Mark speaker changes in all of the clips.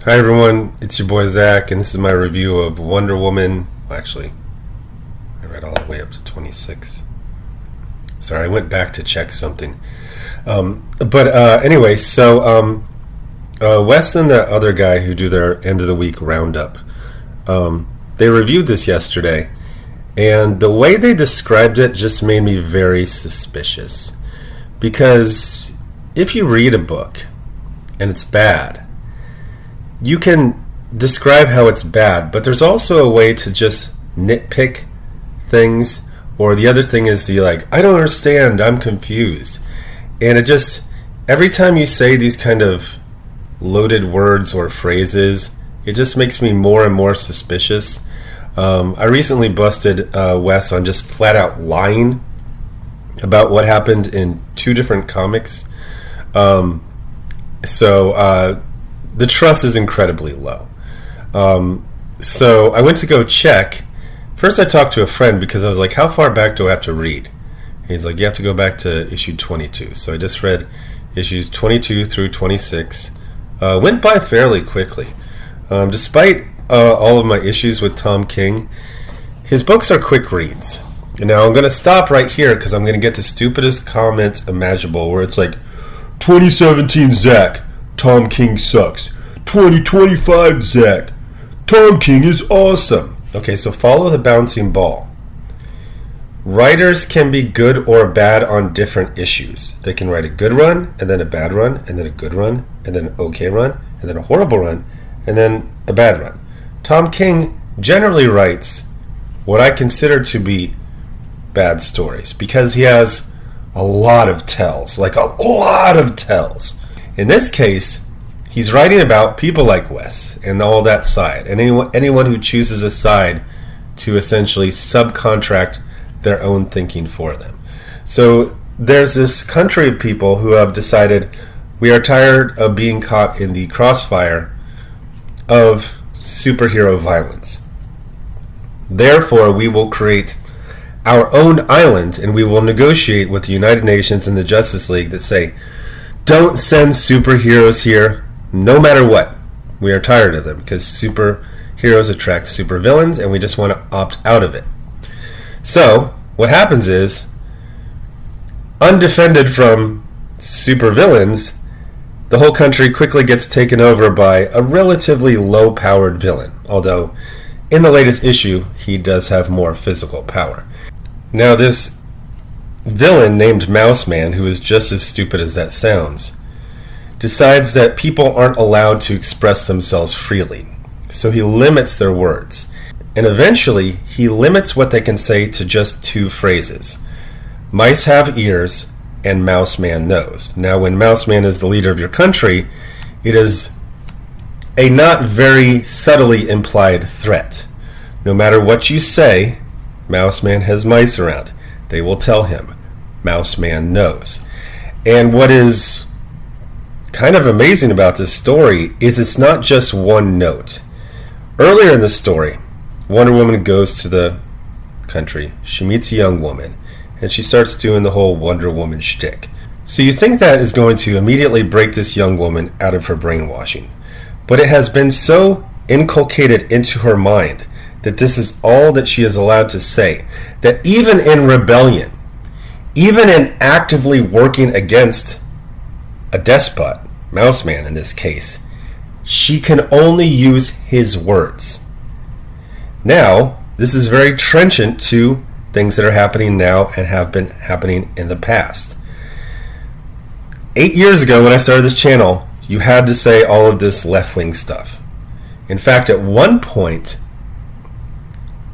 Speaker 1: Hi everyone, it's your boy Zach, and this is my review of Wonder Woman. Well, actually, I read all the way up to 26. Sorry, I went back to check something. Anyway, so Wes and the other guy who do their end of the week roundup, they reviewed this yesterday, and the way they described it just made me very suspicious. Because if you read a book and it's bad, you can describe how it's bad, but there's also a way to just nitpick things. Or the other thing is I don't understand, I'm confused. And it just, every time you say these kind of loaded words or phrases, it just makes me more and more suspicious. I recently busted Wes on just flat out lying about what happened in two different comics. The trust is incredibly low. So I went to go check. First I talked to a friend because I was like, how far back do I have to read? And he's like, you have to go back to issue 22. So I just read issues 22 through 26. Went by fairly quickly. Despite all of my issues with Tom King, his books are quick reads. And now I'm going to stop right here because I'm going to get the stupidest comment imaginable where it's like, 2017 Zach, Tom King sucks. 2025 Zach, Tom King is awesome. Okay, so follow the bouncing ball. Writers can be good or bad on different issues. They can write a good run, and then a bad run, and then a good run, and then an okay run, and then a horrible run, and then a bad run. Tom King generally writes what I consider to be bad stories because he has a lot of tells, like a lot of tells. In this case, he's writing about people like Wes and all that side, and anyone who chooses a side to essentially subcontract their own thinking for them. So there's this country of people who have decided we are tired of being caught in the crossfire of superhero violence. Therefore, we will create our own island and we will negotiate with the United Nations and the Justice League that say, don't send superheroes here no matter what. We are tired of them because superheroes attract supervillains and we just want to opt out of it. So what happens is, undefended from supervillains, the whole country quickly gets taken over by a relatively low-powered villain, although in the latest issue he does have more physical power. Now this villain named Mouse Man, who is just as stupid as that sounds, decides that people aren't allowed to express themselves freely. So he limits their words. And eventually, he limits what they can say to just two phrases. Mice have ears, and Mouse Man knows. Now, when Mouse Man is the leader of your country, it is a not very subtly implied threat. No matter what you say, Mouse Man has mice around. They will tell him, Mouse Man knows. And what is kind of amazing about this story is it's not just one note. Earlier in the story, Wonder Woman goes to the country. She meets a young woman, and she starts doing the whole Wonder Woman shtick. So you think that is going to immediately break this young woman out of her brainwashing. But it has been so inculcated into her mind that this is all that she is allowed to say, that even in rebellion, even in actively working against a despot, Mouse Man in this case, she can only use his words. Now, this is very trenchant to things that are happening now and have been happening in the past. 8 years ago when I started this channel, you had to say all of this left-wing stuff. In fact, at one point,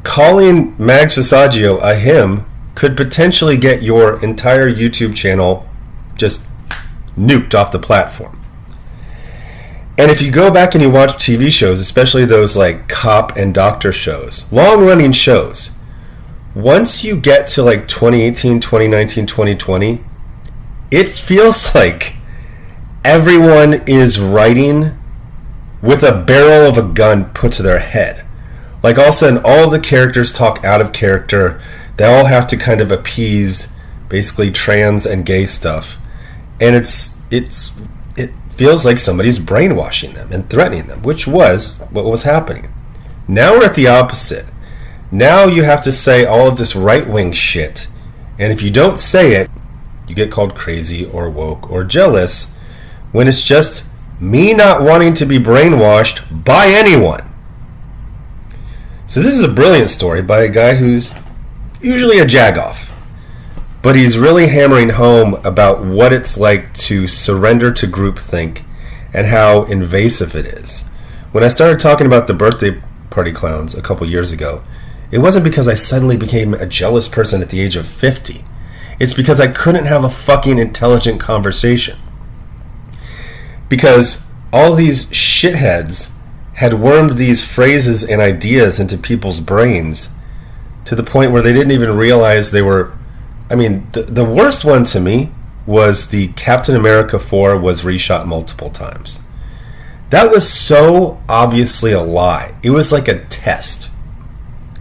Speaker 1: calling Mags Visaggio a him could potentially get your entire YouTube channel just nuked off the platform. And if you go back and you watch TV shows, especially those like cop and doctor shows, long-running shows, once you get to like 2018, 2019, 2020, it feels like everyone is writing with a barrel of a gun put to their head. Like all of a sudden, all of the characters talk out of character. They all have to kind of appease basically trans and gay stuff. And it feels like somebody's brainwashing them and threatening them, which was what was happening. Now we're at the opposite. Now you have to say all of this right-wing shit, and if you don't say it, you get called crazy or woke or jealous, when it's just me not wanting to be brainwashed by anyone. So this is a brilliant story by a guy who's usually a jagoff, but he's really hammering home about what it's like to surrender to groupthink and how invasive it is. When I started talking about the birthday party clowns a couple years ago, it wasn't because I suddenly became a jealous person at the age of 50. It's because I couldn't have a fucking intelligent conversation. Because all these shitheads had wormed these phrases and ideas into people's brains to the point where they didn't even realize they were... I mean, the worst one to me was the Captain America 4 was reshot multiple times. That was so obviously a lie. It was like a test.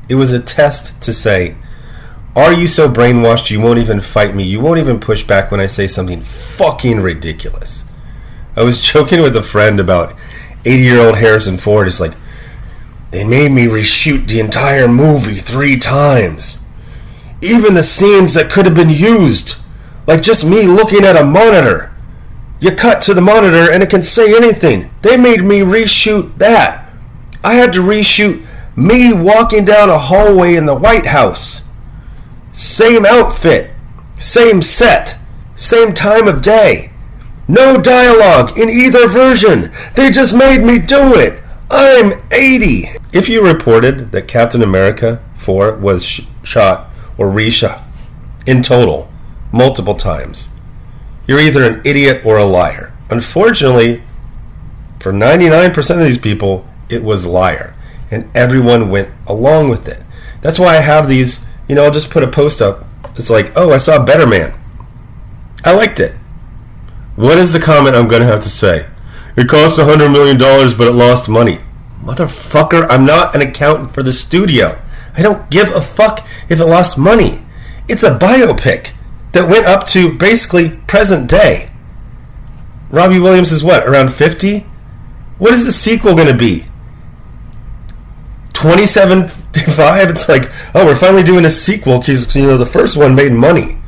Speaker 1: It was a test to say, are you so brainwashed you won't even fight me? You won't even push back when I say something fucking ridiculous. I was joking with a friend about 80-year-old Harrison Ford. He's like, they made me reshoot the entire movie 3 times. Even the scenes that could have been used, like just me looking at a monitor. You cut to the monitor and it can say anything. They made me reshoot that. I had to reshoot me walking down a hallway in the White House. Same outfit, same set, same time of day. No dialogue in either version. They just made me do it. I'm 80. If you reported that Captain America 4 was shot or reshot in total multiple times, you're either an idiot or a liar. Unfortunately, for 99% of these people, it was liar. And everyone went along with it. That's why I have these, I'll just put a post up. It's like, oh, I saw Better Man. I liked it. What is the comment I'm going to have to say? It cost $100 million, but it lost money. Motherfucker, I'm not an accountant for the studio. I don't give a fuck if it lost money. It's a biopic that went up to basically present day. Robbie Williams is what, around 50? What is the sequel going to be? 27.5? It's like, oh, we're finally doing a sequel because, the first one made money.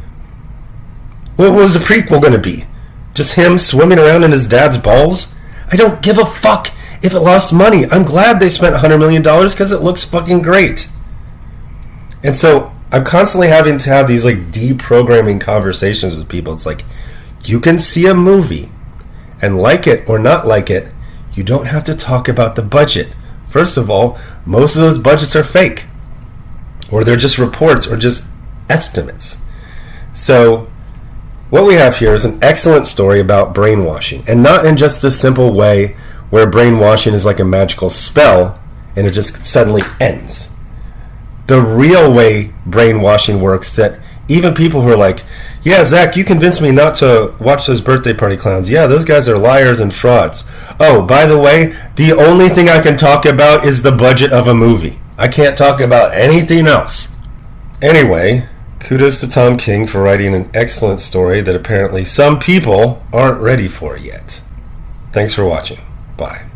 Speaker 1: What was the prequel going to be? Just him swimming around in his dad's balls? I don't give a fuck if it lost money. I'm glad they spent $100 million because it looks fucking great. And so I'm constantly having to have these like deprogramming conversations with people. It's like, you can see a movie and like it or not like it. You don't have to talk about the budget. First of all, most of those budgets are fake, or they're just reports or just estimates. So what we have here is an excellent story about brainwashing, and not in just a simple way where brainwashing is like a magical spell and it just suddenly ends. The real way brainwashing works, that even people who are like, yeah, Zach, you convinced me not to watch those birthday party clowns. Yeah, those guys are liars and frauds. Oh, by the way, the only thing I can talk about is the budget of a movie. I can't talk about anything else. Anyway, kudos to Tom King for writing an excellent story that apparently some people aren't ready for yet. Thanks for watching. Bye.